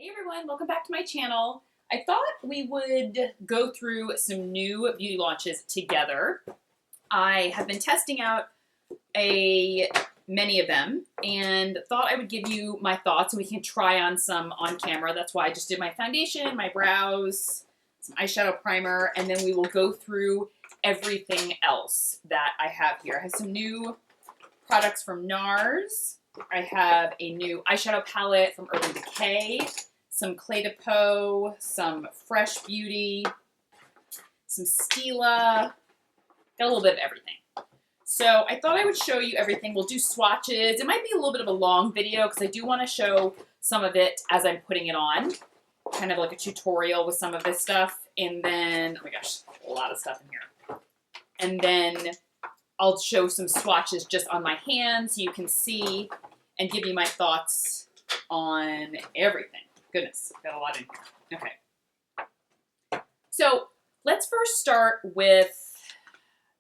Hey everyone, welcome back to my channel. I thought we would go through some new beauty launches together. I have been testing out many of them and thought I would give you my thoughts and we can try on some on camera. That's why I just did my foundation, my brows, some eyeshadow primer, and then we will go through everything else that I have here. I have some new products from Nars. I have a new eyeshadow palette from Decay, some Clé de Peau, some Fresh Beauty, some Stila, got a little bit of everything. So I thought I would show you everything. We'll do swatches. It might be a little bit of a long video because I do want to show some of it as I'm putting it on, kind of like a tutorial with some of this stuff. And then, oh my gosh, a lot of stuff in here. And then I'll show some swatches just on my hands so you can see and give you my thoughts on everything. Goodness, got a lot in here. Okay. So let's first start with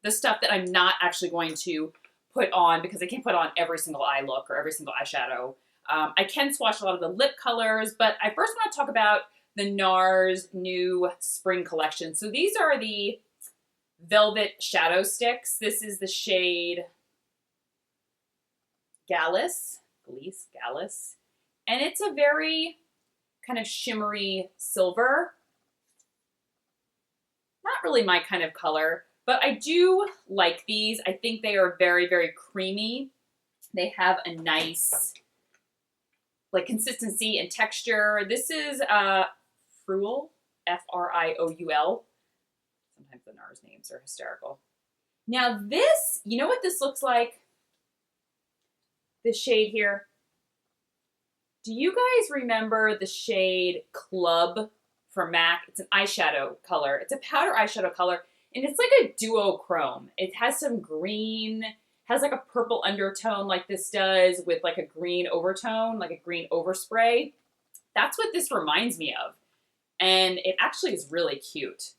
the stuff that I'm not actually going to put on because I can't put on every single eye look or every single eyeshadow. I can swatch a lot of the lip colors, but I first want to talk about the NARS new spring collection. So these are the Velvet Shadow Sticks. This is the shade Gallus, and it's a very kind of shimmery silver. Not really my kind of color, but I do like these. I think they are very, very creamy. They have a nice like consistency and texture. This is Frual, F-R-I-O-U-L. Sometimes the NARS names are hysterical. Now this, you know what this looks like? This shade here. Do you guys remember the shade Club from MAC? It's an eyeshadow color. It's a powder eyeshadow color, and it's like a duochrome. It has some green, has like a purple undertone like this does with like a green overtone, like a green overspray. That's what this reminds me of. And it actually is really cute.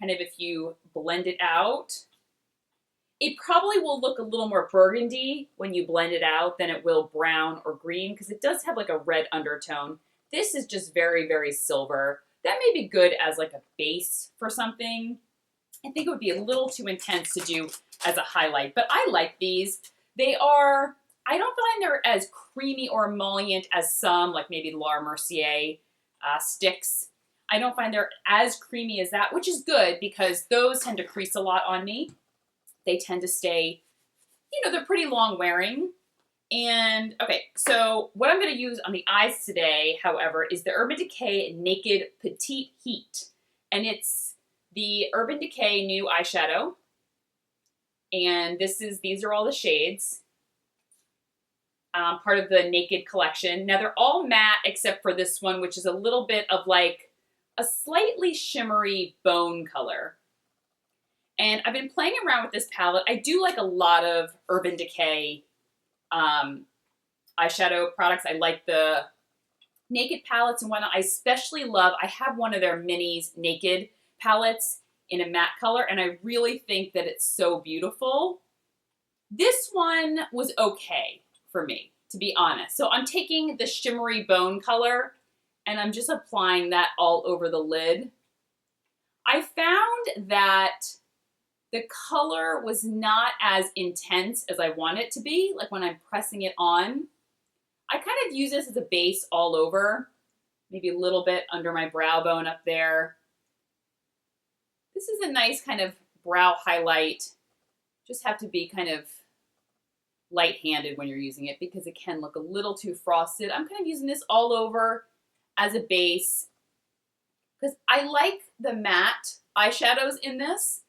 Kind of if you blend it out, it probably will look a little more burgundy when you blend it out than it will brown or green because it does have like a red undertone. This is just very, very silver. That may be good as like a base for something. I think it would be a little too intense to do as a highlight, but I like these. They are, I don't find they're as creamy or emollient as some, like maybe Laura Mercier sticks. I don't find they're as creamy as that, which is good because those tend to crease a lot on me. They tend to stay, you know, they're pretty long wearing. And okay, so what I'm going to use on the eyes today, however, is the Urban Decay Naked Petite Heat. And it's the Urban Decay new eyeshadow. And these are all the shades. Part of the Naked collection. Now they're all matte except for this one, which is a little bit of like a slightly shimmery bone color. And I've been playing around with this palette. I do like a lot of Urban Decay eyeshadow products. I like the Naked palettes and whatnot. I especially love, I have one of their minis Naked palettes in a matte color, and I really think that it's so beautiful. This one was okay for me, to be honest. So I'm taking the shimmery bone color, and I'm just applying that all over the lid. I found that the color was not as intense as I want it to be, like when I'm pressing it on. I kind of use this as a base all over, maybe a little bit under my brow bone up there. This is a nice kind of brow highlight. Just have to be kind of light-handed when you're using it because it can look a little too frosted. I'm kind of using this all over as a base because I like the matte eyeshadows in this,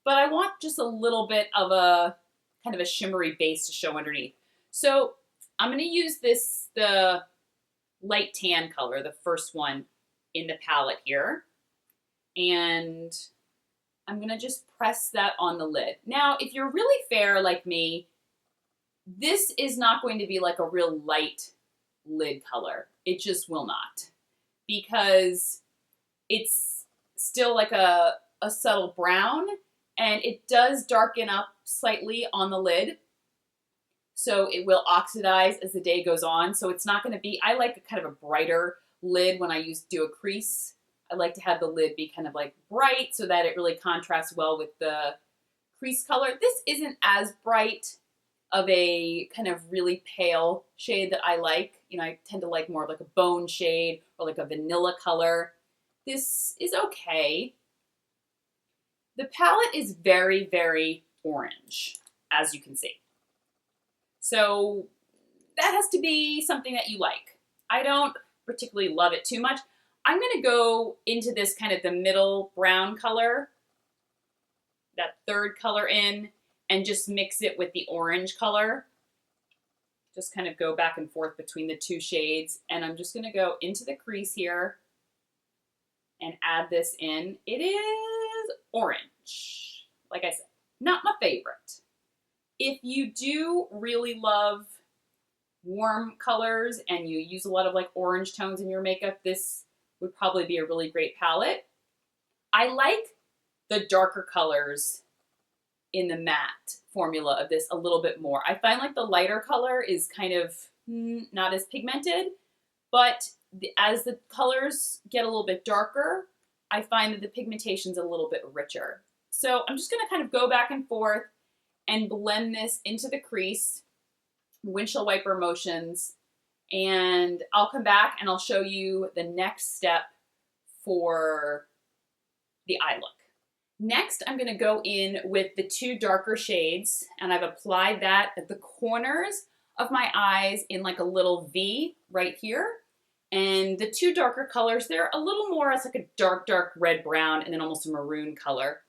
but I want just a little bit of a kind of a shimmery base to show underneath. So I'm going to use the light tan color, the first one in the palette here. And I'm going to just press that on the lid. Now, if you're really fair like me, this is not going to be like a real light lid color. It just will not. Because it's still like a subtle brown, and it does darken up slightly on the lid. So it will oxidize as the day goes on. So it's not going to be, I like a kind of a brighter lid when I do a crease. I like to have the lid be kind of like bright so that it really contrasts well with the crease color. This isn't as bright of a kind of really pale shade that I like. You know, I tend to like more of like a bone shade or like a vanilla color. This is okay. The palette is very, very orange, as you can see. So that has to be something that you like. I don't particularly love it too much. I'm going to go into this kind of the middle brown color, that third color in, and just mix it with the orange color. Just kind of go back and forth between the two shades. And I'm just going to go into the crease here and add this in. It is orange. Like I said, not my favorite. If you do really love warm colors and you use a lot of like orange tones in your makeup, this would probably be a really great palette. I like the darker colors in the matte formula of this a little bit more. I find like the lighter color is kind of not as pigmented, but as the colors get a little bit darker, I find that the pigmentation's a little bit richer. So I'm just gonna kind of go back and forth and blend this into the crease, windshield wiper motions, and I'll come back and I'll show you the next step for the eye look. Next, I'm going to go in with the two darker shades, and I've applied that at the corners of my eyes in like a little V right here. And the two darker colors, they're a little more, it's like a dark, dark red brown and then almost a maroon color.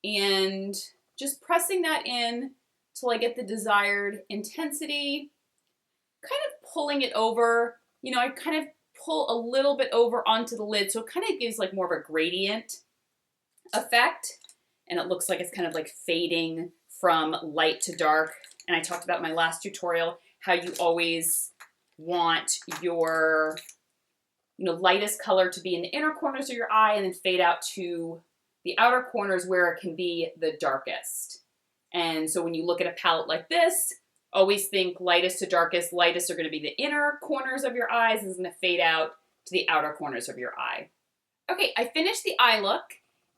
And just pressing that in till I get the desired intensity, kind of pulling it over. You know, I kind of pull a little bit over onto the lid, so it kind of gives like more of a gradient effect, and it looks like it's kind of like fading from light to dark. And I talked about in my last tutorial how you always want your, you know, lightest color to be in the inner corners of your eye and then fade out to the outer corners where it can be the darkest. And so when you look at a palette like this, always think lightest to darkest. Lightest are going to be the inner corners of your eyes, and it's going to fade out to the outer corners of your eye. Okay, I finished the eye look,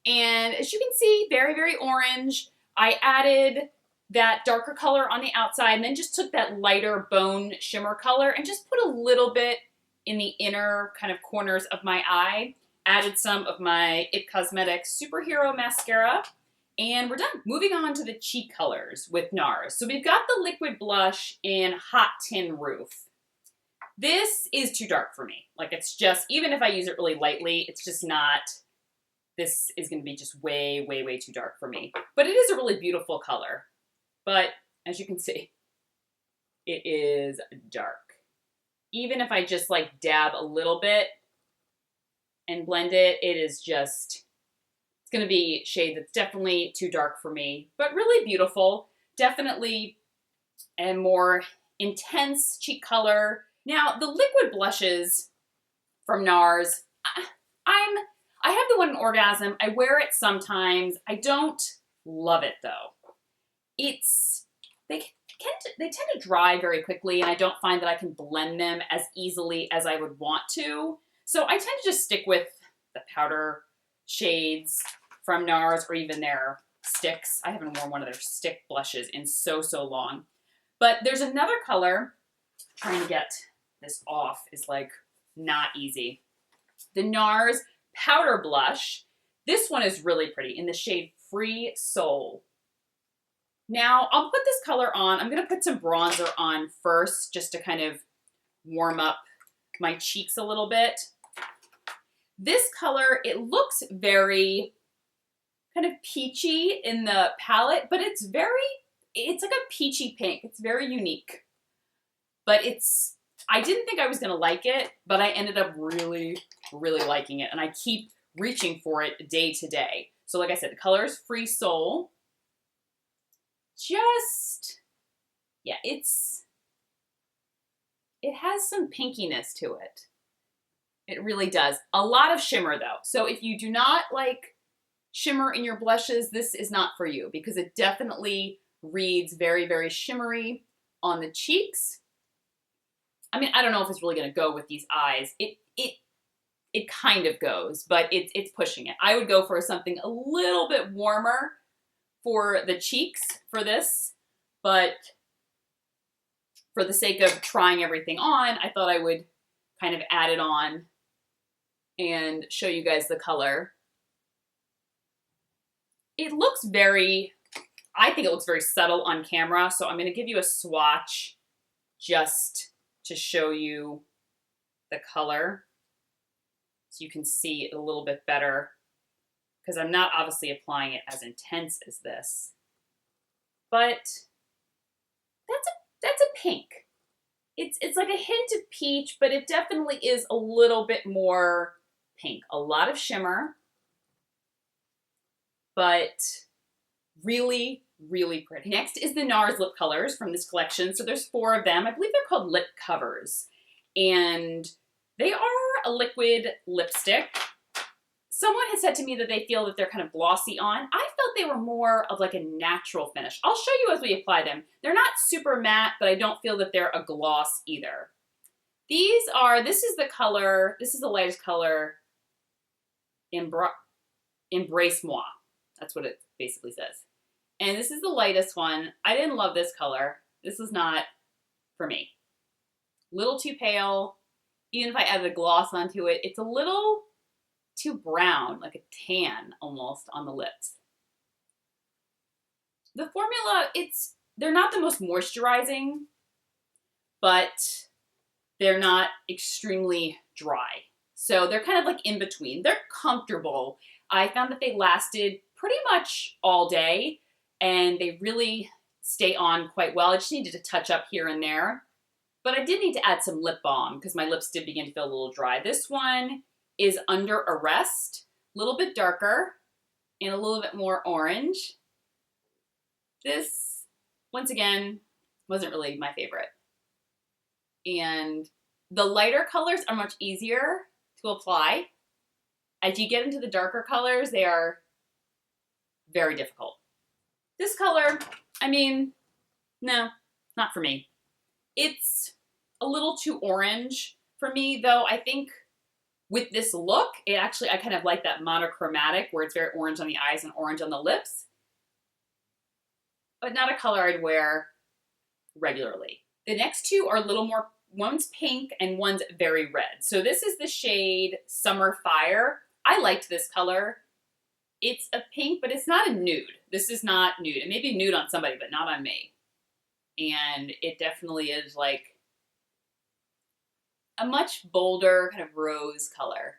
and as you can see, very, very orange. I added that darker color on the outside and then just took that lighter bone shimmer color and just put a little bit in the inner kind of corners of my eye. Added some of my IT Cosmetics Superhero Mascara, and we're done. Moving on to the cheek colors with Nars. So we've got the liquid blush in Hot Tin Roof. This is too dark for me. Like, it's just, even if I use it really lightly, it's just not, this is going to be just way, way, way too dark for me. But it is a really beautiful color. But as you can see, it is dark. Even if I just like dab a little bit and blend it, it is just, it's going to be a shade that's definitely too dark for me, but really beautiful. Definitely a more intense cheek color. Now, the liquid blushes from Nars, I have the one in Orgasm. I wear it sometimes. I don't love it though. They tend to dry very quickly, and I don't find that I can blend them as easily as I would want to. So I tend to just stick with the powder shades from Nars, or even their sticks. I haven't worn one of their stick blushes in so, so long. But there's another color. Trying to get this off is like not easy. The Nars powder blush. This one is really pretty in the shade Free Soul. Now, I'll put this color on. I'm going to put some bronzer on first just to kind of warm up my cheeks a little bit. This color, it looks very kind of peachy in the palette, but it's like a peachy pink. It's very unique. But I didn't think I was going to like it, but I ended up really, really liking it. And I keep reaching for it day to day. So like I said, the color is Free Soul. Yeah, it has some pinkiness to it. It really does. A lot of shimmer though. So if you do not like shimmer in your blushes, this is not for you, because it definitely reads very, very shimmery on the cheeks. I mean, I don't know if it's really going to go with these eyes. it kind of goes, but it's pushing it. I would go for something a little bit warmer for the cheeks for this, but for the sake of trying everything on, I thought I would kind of add it on and show you guys the color. It looks I think it looks very subtle on camera, so I'm going to give you a swatch just to show you the color so you can see it a little bit better, because I'm not obviously applying it as intense as this. But that's a pink. It's like a hint of peach, but it definitely is a little bit more pink. A lot of shimmer, but really, really pretty. Next is the Nars lip colors from this collection. So there's 4 of them. I believe they're called lip covers. And they are a liquid lipstick. Someone has said to me that they feel that they're kind of glossy on. I felt they were more of like a natural finish. I'll show you as we apply them. They're not super matte, but I don't feel that they're a gloss either. This is the color, this is the lightest color, Embrace Moi. That's what it basically says. And this is the lightest one. I didn't love this color. This is not for me. Little too pale. Even if I added a gloss onto it, it's a little too brown, like a tan almost on the lips. The formula, they're not the most moisturizing, but they're not extremely dry. So they're kind of like in between. They're comfortable. I found that they lasted pretty much all day and they really stay on quite well. I just needed to touch up here and there. But I did need to add some lip balm because my lips did begin to feel a little dry. This one is Under Arrest, a little bit darker and a little bit more orange. This, once again, wasn't really my favorite. And the lighter colors are much easier to apply. As you get into the darker colors, they are very difficult. This color, I mean, no, not for me. It's a little too orange for me, though. I think with this look, I kind of like that monochromatic where it's very orange on the eyes and orange on the lips, but not a color I'd wear regularly. The next 2 are a little more, one's pink and one's very red. So this is the shade Summer Fire. I liked this color. It's a pink, but it's not a nude. This is not nude. It may be nude on somebody, but not on me. And it definitely is like a much bolder kind of rose color.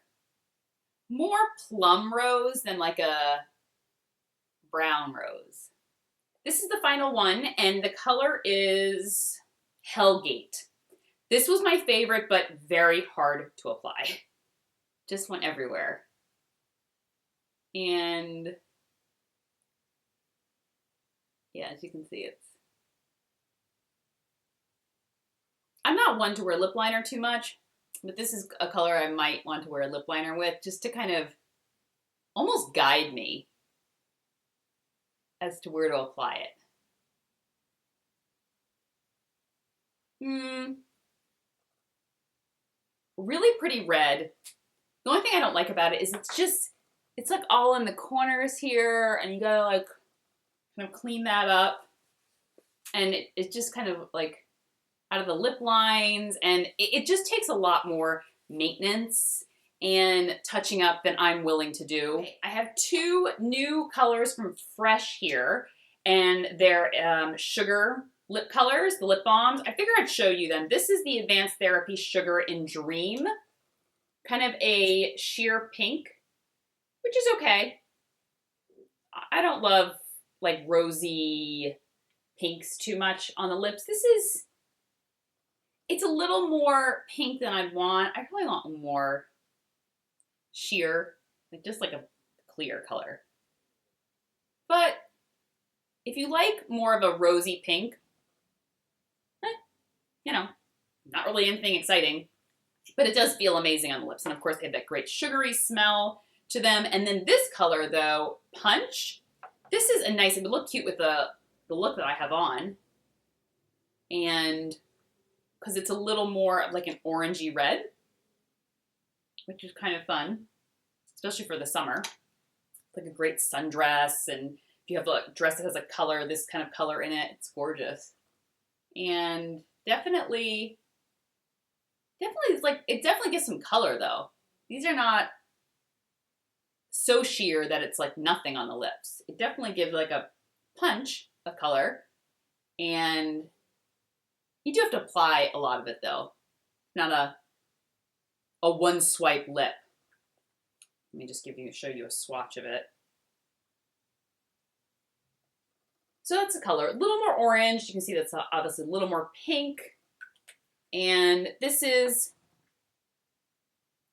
More plum rose than like a brown rose. This is the final one, and the color is Hellgate. This was my favorite, but very hard to apply. Just went everywhere. And yeah, as you can see, I'm not one to wear lip liner too much, but this is a color I might want to wear a lip liner with just to kind of almost guide me as to where to apply it. Really pretty red. The only thing I don't like about it is it's like all in the corners here, and you gotta like kind of clean that up. And it just kind of like out of the lip lines, and it just takes a lot more maintenance and touching up than I'm willing to do. Okay, I have 2 new colors from Fresh here, and they're sugar lip colors, the lip balms. I figured I'd show you them. This is the Advanced Therapy Sugar in Dream, kind of a sheer pink, which is okay. I don't love like rosy pinks too much on the lips. It's a little more pink than I'd want. I probably want more sheer, like just like a clear color. But if you like more of a rosy pink, you know, not really anything exciting, but it does feel amazing on the lips. And of course, they have that great sugary smell to them. And then this color, though, Punch, this is a nice, it would look cute with the look that I have on. And because it's a little more of like an orangey red. which is kind of fun, especially for the summer. It's like a great sundress, and if you have a dress that has a color, this kind of color in it, it's gorgeous. And definitely it's like, it definitely gives some color though. These are not so sheer that it's like nothing on the lips. It definitely gives like a punch of color, and you do have to apply a lot of it though. Not a one swipe lip. Let me just show you a swatch of it. So that's the color. A little more orange. You can see that's obviously a little more pink. And this is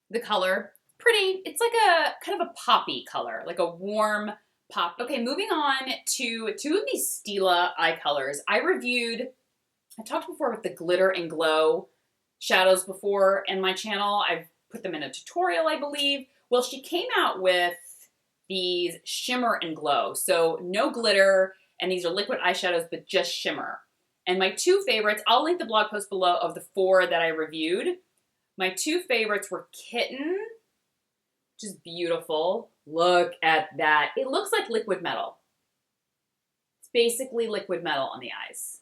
the color. Pretty. It's like a kind of a poppy color, like a warm pop. Okay, moving on to two of these Stila eye colors. I talked before with the glitter and glow shadows before in my channel. I've put them in a tutorial, I believe. Well, she came out with these shimmer and glow. So no glitter, and these are liquid eyeshadows, but just shimmer. And my two favorites, I'll link the blog post below of the 4 that I reviewed. My two favorites were Kitten, which is beautiful. Look at that. It looks like liquid metal. It's basically liquid metal on the eyes.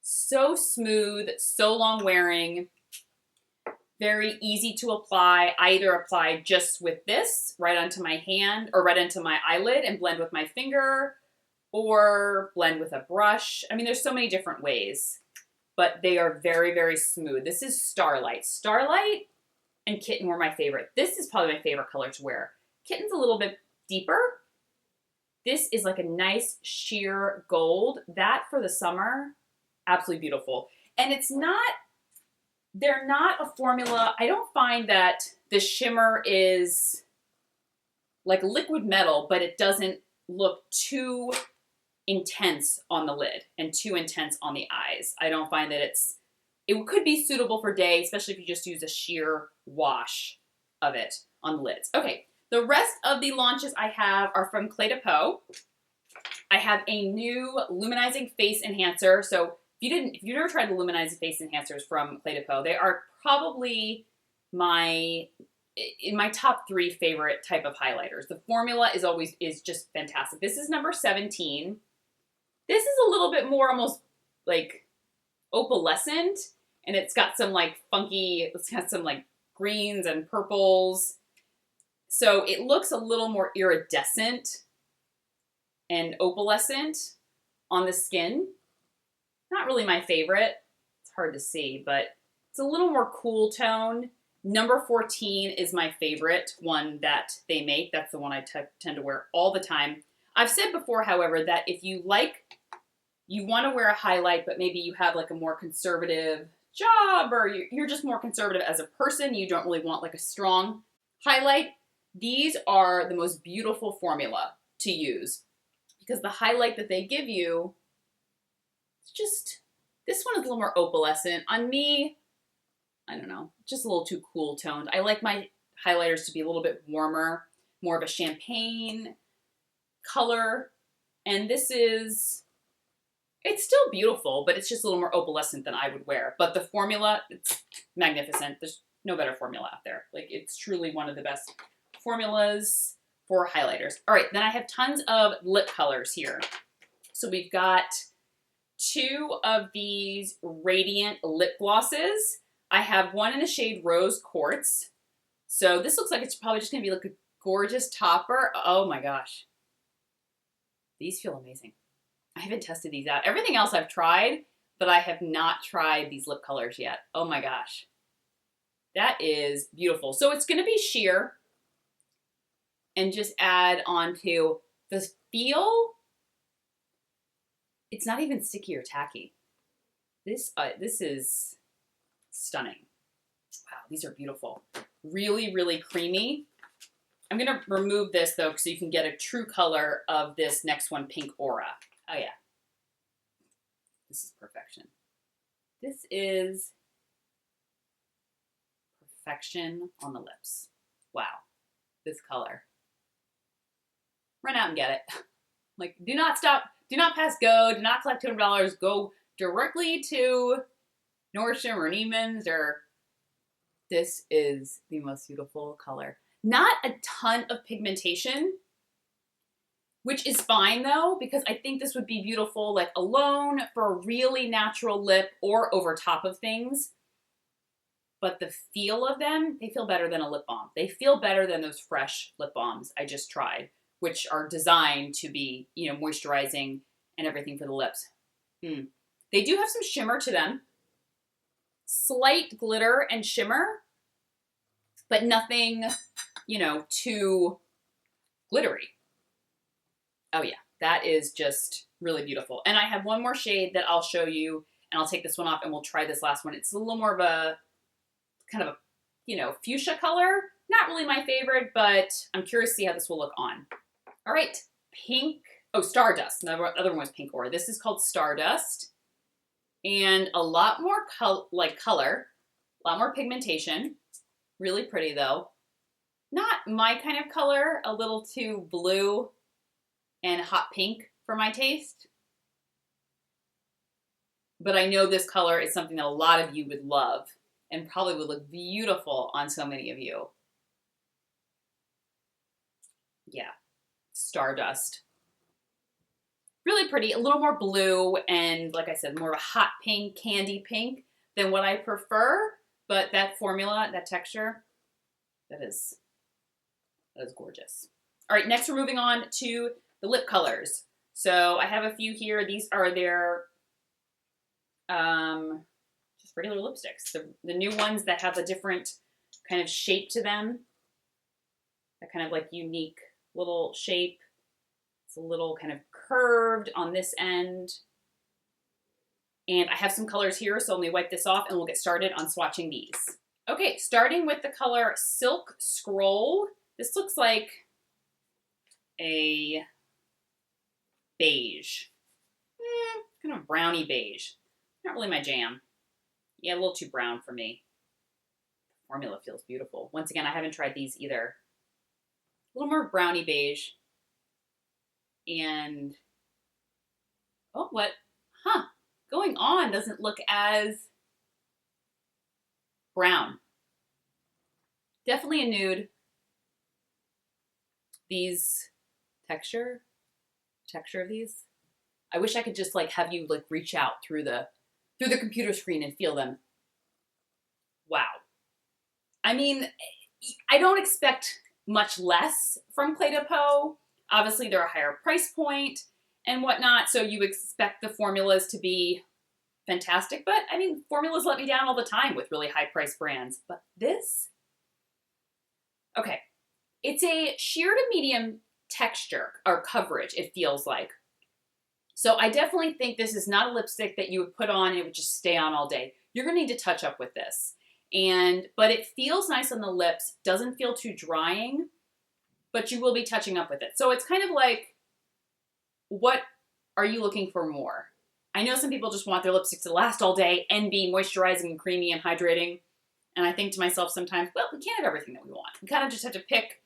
So smooth, so long wearing, very easy to apply. I either apply just with this right onto my hand or right onto my eyelid and blend with my finger, or blend with a brush. I mean, there's so many different ways, but they are very, very smooth. This is Starlight. Starlight and Kitten were my favorite. This is probably my favorite color to wear. Kitten's a little bit deeper. This is like a nice sheer gold. That for the summer, absolutely beautiful. And they're not a formula. I don't find that the shimmer is like liquid metal, but it doesn't look too intense on the lid and too intense on the eyes. I don't find that it could be suitable for day, especially if you just use a sheer wash of it on the lids. Okay, the rest of the launches I have are from Peau. I have a new luminizing face enhancer. So if you've never tried the luminizing face enhancers from Peau, they are probably in my top 3 favorite type of highlighters. The formula is just fantastic. This is number 17. This is a little bit more almost like opalescent, and it's got some like funky, it's got some like greens and purples. So it looks a little more iridescent and opalescent on the skin. Not really my favorite. It's hard to see, but it's a little more cool tone. Number 14 is my favorite one that they make. That's the one I tend to wear all the time. I've said before, however, that if you want to wear a highlight, but maybe you have like a more conservative job, or you're just more conservative as a person, you don't really want like a strong highlight, these are the most beautiful formula to use, because the highlight that they give you, this one is a little more opalescent. On me, I don't know, just a little too cool toned. I like my highlighters to be a little bit warmer, more of a champagne color. And this it's still beautiful, but it's just a little more opalescent than I would wear. But the formula, it's magnificent. There's no better formula out there. Like, it's truly one of the best formulas for highlighters. All right, then I have tons of lip colors here. So we've got 2 of these radiant lip glosses. I have one in the shade Rose Quartz. So this looks like it's probably just gonna be like a gorgeous topper. Oh my gosh. These feel amazing. I haven't tested these out. Everything else I've tried, but I have not tried these lip colors yet. Oh my gosh. That is beautiful. So it's gonna be sheer and just add on to the feel. It's not even sticky or tacky. This is stunning. Wow, these are beautiful. Really, really creamy. I'm gonna remove this though, so you can get a true color of this next one, Pink Aura. Oh yeah. This is perfection. This is perfection on the lips. Wow, this color. Run out and get it. Like, do not stop, do not pass go, do not collect $200, go directly to Nordstrom or Neiman's or This is the most beautiful color. Not a ton of pigmentation, which is fine though, because I think this would be beautiful like alone for a really natural lip or over top of things. But the feel of them, they feel better than a lip balm. They feel better than those fresh lip balms I just tried, which are designed to be, you know, moisturizing and everything for the lips. They do have some shimmer to them. Slight glitter and shimmer, but nothing, you know, too glittery. Oh yeah, that is just really beautiful. And I have one more shade that I'll show you, and I'll take this one off and we'll try this last one. It's a little more of a kind of a, you know, fuchsia color. Not really my favorite, but I'm curious to see how this will look on. All right, pink. Oh, Stardust. The other one was Pink Aura. This is called Stardust. And a lot more color, a lot more pigmentation. Really pretty though. Not my kind of color, a little too blue and hot pink for my taste. But I know this color is something that a lot of you would love and probably would look beautiful on so many of you. Yeah, Stardust. Really pretty, a little more blue and, like I said, more of a hot pink, candy pink than what I prefer. But that formula, that texture, that is gorgeous. All right, next we're moving on to the lip colors. So I have a few here. These are their just regular lipsticks. The new ones that have a different kind of shape to them. That kind of like unique little shape. It's a little kind of curved on this end. And I have some colors here, so let me wipe this off and we'll get started on swatching these. Okay, starting with the color Silk Scroll. This looks like a beige. Kind of browny beige. Not really my jam. Yeah, a little too brown for me. The formula feels beautiful. Once again, I haven't tried these either. A little more browny beige. And, oh, what? Huh. Going on doesn't look as brown. Definitely a nude. These texture of these. I wish I could just like have you like reach out through the computer screen and feel them. Wow. I mean, I don't expect much less from Clé de Peau. Obviously, they're a higher price point and whatnot, so you expect the formulas to be fantastic. But, I mean, formulas let me down all the time with really high-priced brands. But this? Okay. It's a sheer to medium texture, or coverage, it feels like. So I definitely think this is not a lipstick that you would put on and it would just stay on all day. You're going to need to touch up with this. But it feels nice on the lips, doesn't feel too drying, but you will be touching up with it. So it's kind of like, what are you looking for more? I know some people just want their lipstick to last all day and be moisturizing and creamy and hydrating. And I think to myself sometimes, well, we can't have everything that we want. We kind of just have to pick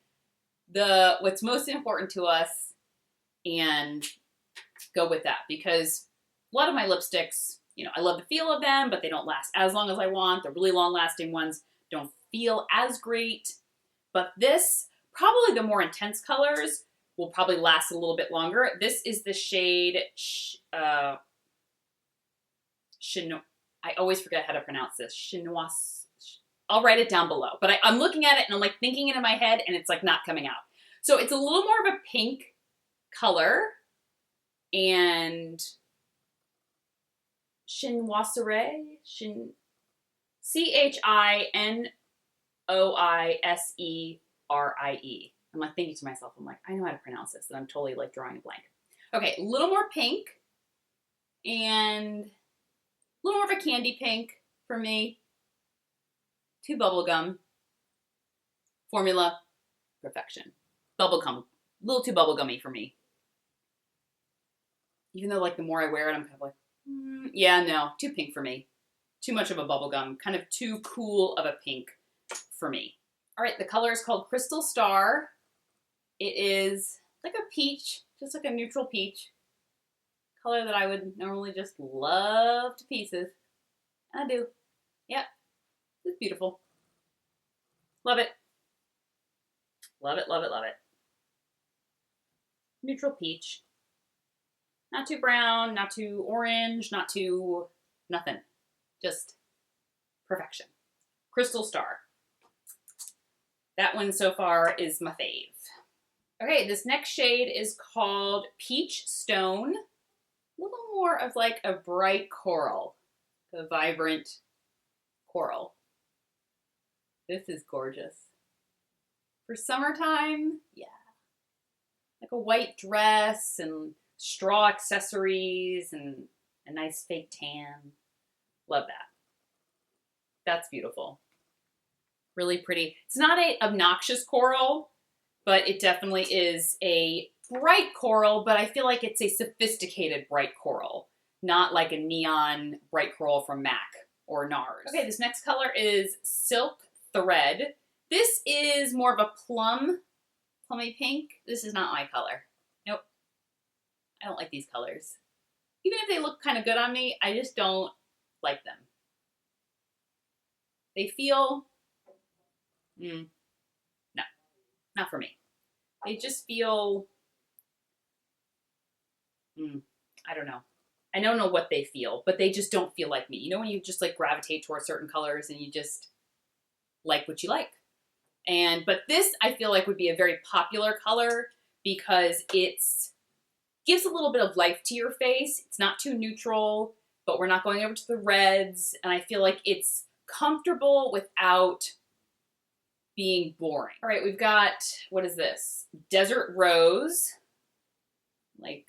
what's most important to us and go with that. Because a lot of my lipsticks, you know, I love the feel of them, but they don't last as long as I want. The really long-lasting ones don't feel as great. But this, probably the more intense colors, will probably last a little bit longer. This is the shade I always forget how to pronounce this. Chinois. I'll write it down below. But I'm looking at it and I'm like thinking it in my head and it's like not coming out. So it's a little more of a pink color. And Chinoiserie. Chinoiserie. I'm like thinking to myself, I'm like, I know how to pronounce this, and I'm totally like drawing a blank. Okay, a little more pink and a little more of a candy pink for me. Too bubblegum. Formula, perfection. Bubblegum, a little too bubblegummy for me. Even though like the more I wear it, I'm kind of like, yeah, no, too pink for me. Too much of a bubblegum, kind of too cool of a pink for me. All right, the color is called Crystal Star. It is like a peach, just like a neutral peach. Color that I would normally just love to pieces. And I do. Yep, it's beautiful. Love it. Love it, love it, love it. Neutral peach. Not too brown, not too orange, not too nothing. Just perfection. Crystal Star. That one so far is my fave. Okay, this next shade is called Peach Stone. A little more of like a bright coral, a vibrant coral. This is gorgeous. For summertime, yeah. Like a white dress and straw accessories and a nice fake tan. Love that. That's beautiful. Really pretty. It's not an obnoxious coral, but it definitely is a bright coral, but I feel like it's a sophisticated bright coral, not like a neon bright coral from MAC or Nars. Okay, this next color is Silk Thread. This is more of a plummy pink. This is not my color. Nope. I don't like these colors. Even if they look kind of good on me, I just don't like them. They feel, no, not for me. They just feel, I don't know. I don't know what they feel, but they just don't feel like me. You know when you just like gravitate towards certain colors and you just like what you like. But this I feel like would be a very popular color because it's gives a little bit of life to your face. It's not too neutral, but we're not going over to the reds. And I feel like it's comfortable without being boring. All right, we've got, what is this? Desert Rose. Like,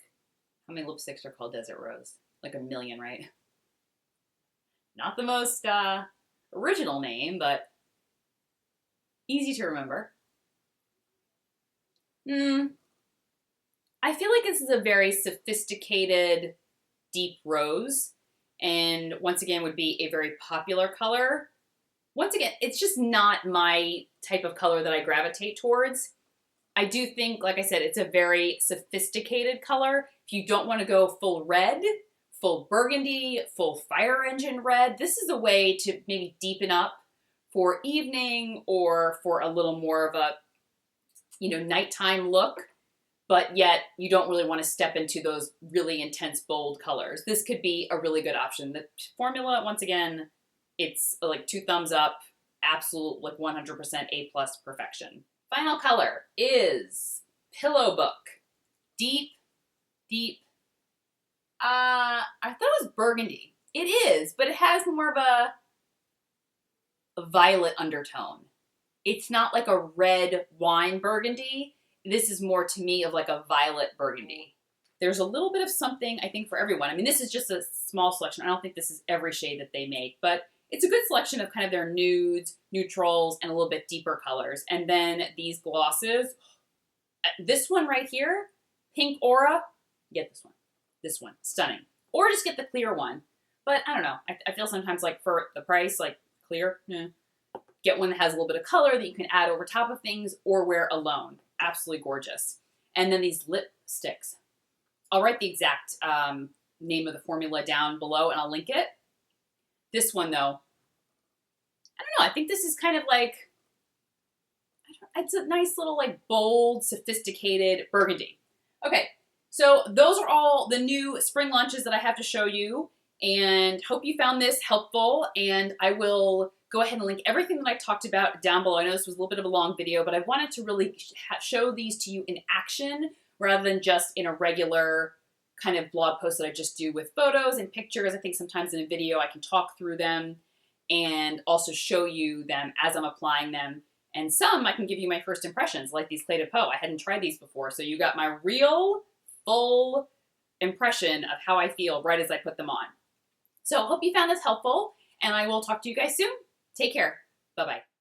how many lipsticks are called Desert Rose? Like a million, right? Not the most original name, but easy to remember. I feel like this is a very sophisticated, deep rose. And once again, would be a very popular color. Once again, it's just not my type of color that I gravitate towards. I do think, like I said, it's a very sophisticated color. If you don't want to go full red, full burgundy, full fire engine red, this is a way to maybe deepen up for evening or for a little more of a, nighttime look. But yet you don't really want to step into those really intense, bold colors. This could be a really good option. The formula, once again, it's like 2 thumbs up, absolute like 100% A+ perfection. Final color is Pillow Book. Deep. I thought it was burgundy. It is, but it has more of a violet undertone. It's not like a red wine burgundy. This is more to me of like a violet burgundy. There's a little bit of something, I think, for everyone. I mean, this is just a small selection. I don't think this is every shade that they make, but it's a good selection of kind of their nudes, neutrals, and a little bit deeper colors. And then these glosses. This one right here, Pink Aura, get this one. This one, stunning. Or just get the clear one. But I don't know. I feel sometimes like for the price, like clear, get one that has a little bit of color that you can add over top of things or wear alone. Absolutely gorgeous. And then these lipsticks. I'll write the exact name of the formula down below and I'll link it. This one though, I don't know. I think this is kind of like, it's a nice little like bold, sophisticated burgundy. Okay, so those are all the new spring launches that I have to show you. And hope you found this helpful. And I will go ahead and link everything that I talked about down below. I know this was a little bit of a long video, but I wanted to really show these to you in action rather than just in a regular kind of blog post that I just do with photos and pictures. I think sometimes in a video I can talk through them and also show you them as I'm applying them. And some I can give you my first impressions, like these Clé de Peau. I hadn't tried these before, so you got my real, full impression of how I feel right as I put them on. So I hope you found this helpful, and I will talk to you guys soon. Take care. Bye-bye.